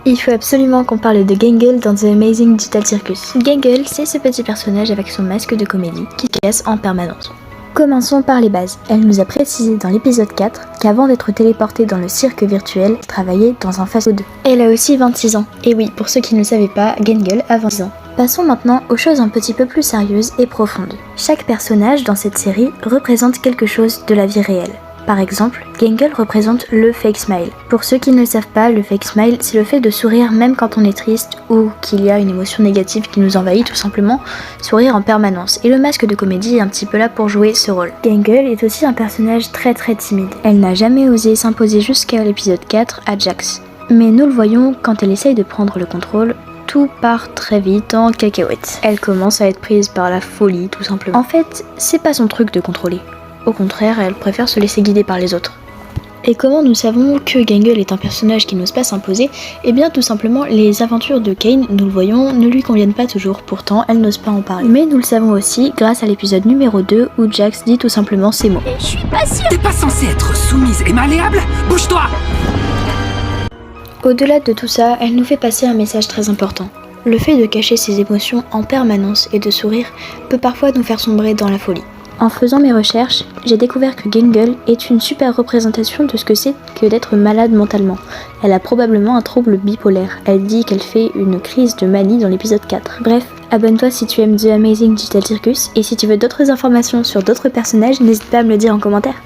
Il faut absolument qu'on parle de Gangle dans The Amazing Digital Circus. Gangle, c'est ce petit personnage avec son masque de comédie qui casse en permanence. Commençons par les bases. Elle nous a précisé dans l'épisode 4 qu'avant d'être téléportée dans le cirque virtuel, elle travaillait dans un fast-food. Elle a aussi 26 ans. Et oui, pour ceux qui ne le savaient pas, Gangle a 26 ans. Passons maintenant aux choses un petit peu plus sérieuses et profondes. Chaque personnage dans cette série représente quelque chose de la vie réelle. Par exemple, Gangle représente le fake smile. Pour ceux qui ne le savent pas, le fake smile, c'est le fait de sourire même quand on est triste ou qu'il y a une émotion négative qui nous envahit tout simplement, sourire en permanence. Et le masque de comédie est un petit peu là pour jouer ce rôle. Gangle est aussi un personnage très timide. Elle n'a jamais osé s'imposer jusqu'à l'épisode 4 à Jax. Mais nous le voyons, quand elle essaye de prendre le contrôle, tout part très vite en cacahuète. Elle commence à être prise par la folie tout simplement. En fait, c'est pas son truc de contrôler. Au contraire, elle préfère se laisser guider par les autres. Et comment nous savons que Gangle est un personnage qui n'ose pas s'imposer? Eh bien tout simplement, les aventures de Kane, nous le voyons, ne lui conviennent pas toujours, pourtant elle n'ose pas en parler. Mais nous le savons aussi grâce à l'épisode numéro 2 où Jax dit tout simplement ces mots. Je suis pas sûre. T'es pas censée être soumise et malléable? Bouge-toi! Au-delà de tout ça, elle nous fait passer un message très important. Le fait de cacher ses émotions en permanence et de sourire peut parfois nous faire sombrer dans la folie. En faisant mes recherches, j'ai découvert que Gangle est une super représentation de ce que c'est que d'être malade mentalement. Elle a probablement un trouble bipolaire. Elle dit qu'elle fait une crise de manie dans l'épisode 4. Bref, abonne-toi si tu aimes The Amazing Digital Circus et si tu veux d'autres informations sur d'autres personnages, n'hésite pas à me le dire en commentaire.